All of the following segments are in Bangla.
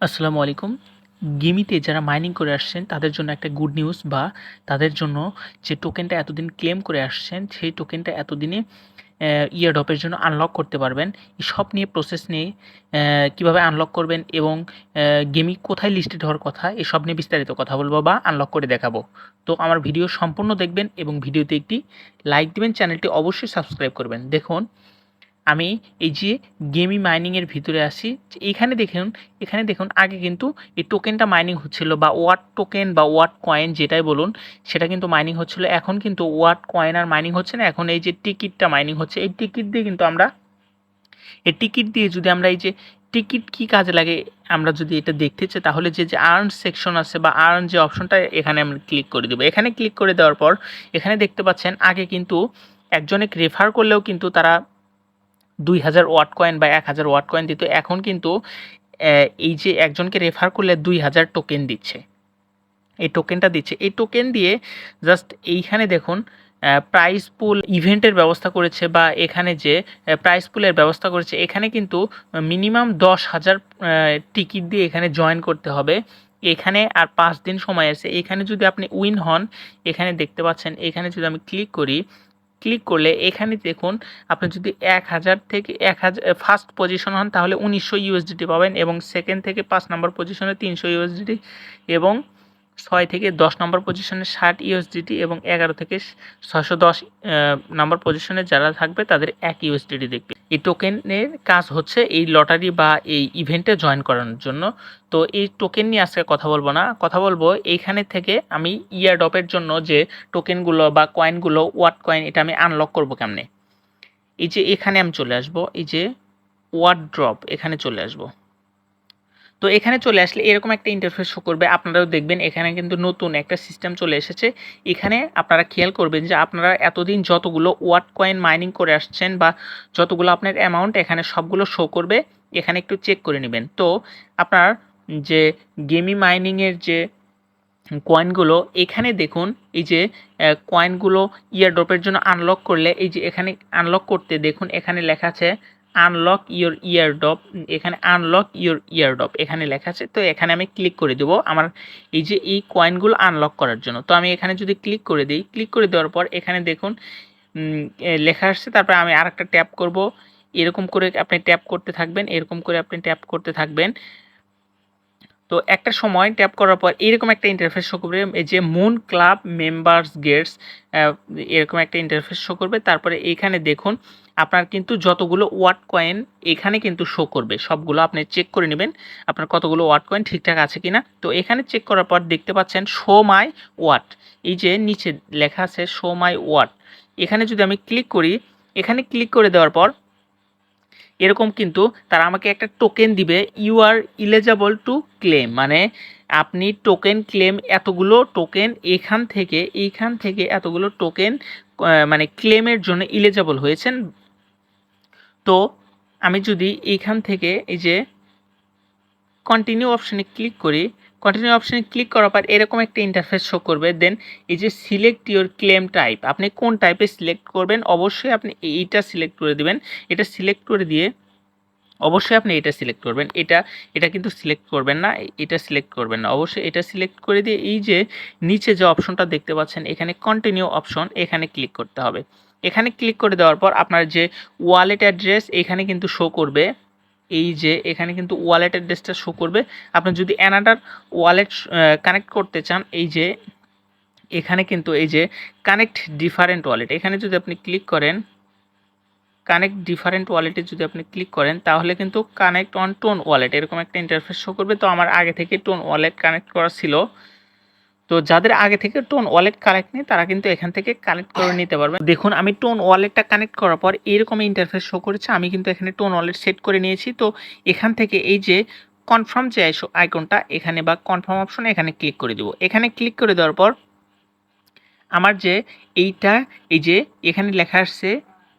আসসালামু আলাইকুম। গেমিতে যারা মাইনিং করে আসছেন তাদের জন্য একটা গুড নিউজ বা তাদের জন্য যে টোকেনটা এতদিন ক্লেম করে আসছেন সেই টোকেনটা এতদিনে ইয়ারড্রপের জন্য আনলক করতে পারবেন। সব নিয়ে প্রসেস নিয়ে কীভাবে আনলক করবেন এবং গেমিং কোথায় লিস্টেড হওয়ার কথা এসব নিয়ে বিস্তারিত কথা বলবো বা আনলক করে দেখাবো। তো আমার ভিডিও সম্পূর্ণ দেখবেন এবং ভিডিওতে একটি লাইক দিবেন, চ্যানেলটি অবশ্যই সাবস্ক্রাইব করবেন। দেখুন আমি এই যে গেমি মাইনিংয়ের ভিতরে আসি, এখানে দেখুন আগে কিন্তু এই টোকেনটা মাইনিং হচ্ছিল বা ওয়াট টোকেন বা ওয়াট কয়েন যেটাই বলুন সেটা কিন্তু মাইনিং হচ্ছিল। এখন কিন্তু ওয়াট কয়েন আর মাইনিং হচ্ছে না, এখন এই যে টিকিটটা মাইনিং হচ্ছে। এই টিকিট দিয়ে কিন্তু আমরা এই টিকিট দিয়ে যদি আমরা এই যে টিকিট কী কাজে লাগে আমরা যদি এটা দেখতে চাই তাহলে যে আর্ন সেকশন আছে বা আর্ন যে অপশনটা এখানে আমরা ক্লিক করে দেবো। এখানে ক্লিক করে দেওয়ার পর এখানে দেখতে পাচ্ছেন আগে কিন্তু একজনকে রেফার করলেও কিন্তু তারা 2000 ওয়াট কয়েন বা 1000 ওয়াট কয়েন দিত। এখন কিন্তু এই যে একজনকে রেফার করলে 2000 টোকেন দিচ্ছে, এই টোকেনটা দিচ্ছে। এই টোকেন দিয়ে জাস্ট এইখানে দেখুন প্রাইস পুল ইভেন্টের ব্যবস্থা করেছে বা এখানে যে প্রাইস পুলের ব্যবস্থা করেছে। এখানে কিন্তু মিনিমাম 10,000 টিকিট দিয়ে এখানে জয়েন করতে হবে। এখানে আর 5 দিন সময় আছে। এখানে যদি আপনি উইন হন, এখানে দেখতে পাচ্ছেন, এখানে যদি আমি ক্লিক করি, ক্লিক করলে এখানে দেখুন আপনি যদি 1000 থেকে 1000 ফার্স্ট পজিশন হন তাহলে 1900 ইউএসডিটি পাবেন এবং সেকেন্ড থেকে 5 নম্বর পজিশনে 300 ইউএসডিটি এবং 6 থেকে 10 নম্বর পজিশনে 60 ইউএসডিটি এবং 11 থেকে 610 নম্বর পজিশনে যারা থাকবে তাদের 1 ইউএসডিটি দেখবে। এই টোকেনের কাজ হচ্ছে এই লটারি বা এই ইভেন্টে জয়েন করানোর জন্য। তো এই টোকেন নিয়ে আজকে কথা বলবো না, কথা বলবো এইখানে থেকে আমি ইয়ারড্রপের জন্য যে টোকেনগুলো বা কয়েনগুলো ওয়াট কয়েন এটা আমি আনলক করবো কেমনে। এই যে এখানে আমি চলে আসব, এই যে ওয়াট ড্রপ এখানে চলে আসব। তো এখানে চলে আসলে এরকম একটা ইন্টারফেস শো করবে। আপনারাও দেখবেন এখানে কিন্তু নতুন একটা সিস্টেম চলে এসেছে। এখানে আপনারা খেয়াল করবেন যে আপনারা এতদিন যতগুলো ওয়াট কয়েন মাইনিং করে আসছেন বা যতগুলো আপনার অ্যামাউন্ট এখানে সবগুলো শো করবে। এখানে একটু চেক করে নেবেন। তো আপনার যে গেমি মাইনিংয়ের যে কয়েনগুলো এখানে দেখুন, এই যে কয়েনগুলো ইয়ারড্রপের জন্য আনলক করলে এই যে এখানে আনলক করতে দেখুন এখানে লেখা আছে আনলক ইওর ইয়ারড্রপ। এখানে আনলক ইওর ইয়ারড্রপ এখানে লেখা আছে। তো এখানে আমি ক্লিক করে দেবো আমার এই যে এই কয়েনগুলো আনলক করার জন্য। তো আমি এখানে যদি ক্লিক করে দিই, ক্লিক করে দেওয়ার পর এখানে দেখুন লেখা আসছে। তারপরে আমি আরেকটা ট্যাপ করব। এরকম করে আপনি ট্যাপ করতে থাকবেন, এরকম করে আপনি ট্যাপ করতে থাকবেন। তো একটা সময় ট্যাপ করার পর এরকম একটা ইন্টারফেস শো করবে, এই যে মুন ক্লাব মেম্বার্স গেটস এরকম একটা ইন্টারফেস শো করবে। তারপরে এইখানে দেখুন আপনার কিন্তু যতগুলো ওয়াট কয়েন এখানে কিন্তু শো করবে, সবগুলো আপনি চেক করে নেবেন আপনার কতগুলো ওয়াট কয়েন ঠিকঠাক আছে কিনা। তো এখানে চেক করার পর দেখতে পাচ্ছেন শো মাই ওয়াট, এই যে নিচে লেখা আছে শো মাই ওয়াট। এখানে যদি আমি ক্লিক করি, এখানে ক্লিক করে দেওয়ার পর এরকম কিন্তু তারা আমাকে একটা টোকেন দিবে, you are eligible to claim, মানে আপনি টোকেন ক্লেম এতগুলো টোকেন এইখান থেকে এতগুলো টোকেন মানে ক্লেমের জন্য ইলিজিবল হয়েছেন। তো আমি যদি এইখান থেকে এই যে কন্টিনিউ অপশানে ক্লিক করি, কন্টিনিউ অপশানে ক্লিক করার পর এরকম একটা ইন্টারফেস শো করবে। দেন এই যে সিলেক্ট ইওর ক্লেম টাইপ, আপনি কোন টাইপে সিলেক্ট করবেন অবশ্যই আপনি এইটা সিলেক্ট করে দেবেন। এটা সিলেক্ট করে দিয়ে অবশ্যই আপনি এটা সিলেক্ট করবেন, এটা কিন্তু সিলেক্ট করবেন না, এটা সিলেক্ট করবেন না, অবশ্যই এটা সিলেক্ট করে দিয়ে এই যে নিচে যে অপশনটা দেখতে পাচ্ছেন এখানে কন্টিনিউ অপশন এখানে ক্লিক করতে হবে। এখানে ক্লিক করে দেওয়ার পর আপনার যে ওয়ালেট অ্যাড্রেস এখানে কিন্তু শো করবে, এই যে এখানে কিন্তু ওয়ালেট অ্যাড্রেসটা শো করবে। আপনি যদি অ্যানাদার ওয়ালেট কানেক্ট করতে চান, এই যে এখানে কিন্তু এই যে কানেক্ট ডিফারেন্ট ওয়ালেট এখানে যদি আপনি ক্লিক করেন, কানেক্ট ডিফারেন্ট ওয়ালেটে যদি আপনি ক্লিক করেন তাহলে কিন্তু কানেক্ট অন টোন ওয়ালেট এরকম একটা ইন্টারফেস শো করবে। তো আমার আগে থেকে টোন ওয়ালেট কানেক্ট করা ছিল। তো যাদের আগে থেকে টোন ওয়ালেট কানেক্ট নেই তারা কিন্তু এখান থেকে কানেক্ট করে নিতে পারবেন। দেখুন আমি টোন ওয়ালেটটা কানেক্ট করার পর এরকম ইন্টারফেস শো করেছে। আমি কিন্তু এখানে টোন ওয়ালেট সেট করে নিয়েছি। তো এখান থেকে এই যে কনফার্ম যে আইকনটা এখানে বা কনফার্ম অপশনে এখানে ক্লিক করে দেবো। এখানে ক্লিক করে দেওয়ার পর আমার যে এইটা এই যে এখানে লেখা আসছে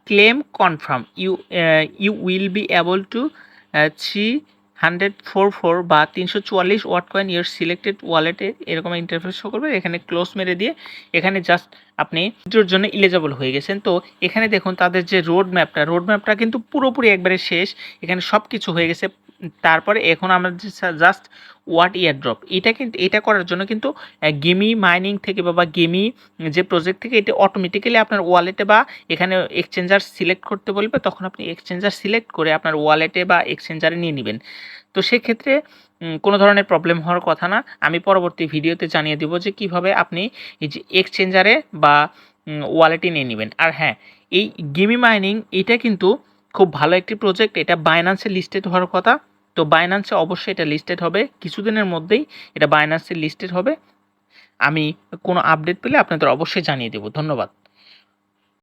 claim confirm, you will be able to 344 বা 344 ওয়াট কয়েন ইউর সিলেক্টেড ওয়ালেটে এরকম ইন্টারফেস শো করবে। এখানে ক্লোজ মেরে দিয়ে এখানে জাস্ট আপনি এটার জন্য ইলিজিবল হয়ে গেছেন। তো এখানে দেখুন তাদের যে রোড ম্যাপটা কিন্তু পুরোপুরি একবারে শেষ, এখানে সব কিছু হয়ে গেছে। তারপরে এখন আমরা জাস্ট ওয়াট ইয়ারড্রপ এটা কিন্তু এটা করার জন্য কিন্তু গেমি মাইনিং থেকে বা গেমি যে প্রজেক্ট থেকে এটা অটোমেটিক্যালি আপনার ওয়ালেটে বা এখানে এক্সচেঞ্জার সিলেক্ট করতে বলবে, তখন আপনি এক্সচেঞ্জার সিলেক্ট করে আপনার ওয়ালেটে বা এক্সচেঞ্জারে নিয়ে নেবেন। তো সেক্ষেত্রে কোনো ধরনের প্রবলেম হওয়ার কথা না। আমি পরবর্তী ভিডিওতে জানিয়ে দেবো যে কীভাবে আপনি এই যে এক্সচেঞ্জারে বা ওয়ালেটে নিয়ে নেবেন। আর হ্যাঁ, এই গেমি মাইনিং এটা কিন্তু খুব ভালো একটি প্রজেক্ট, এটা বাইন্যান্সে লিস্টেড হওয়ার কথা। তো বাইন্যান্সে অবশ্যই এটা লিস্টেড হবে, কিছুদিনের মধ্যেই এটা বাইন্যান্সে লিস্টেড হবে। আমি কোনো আপডেট পেলে আপনাদের অবশ্যই জানিয়ে দেবো। ধন্যবাদ।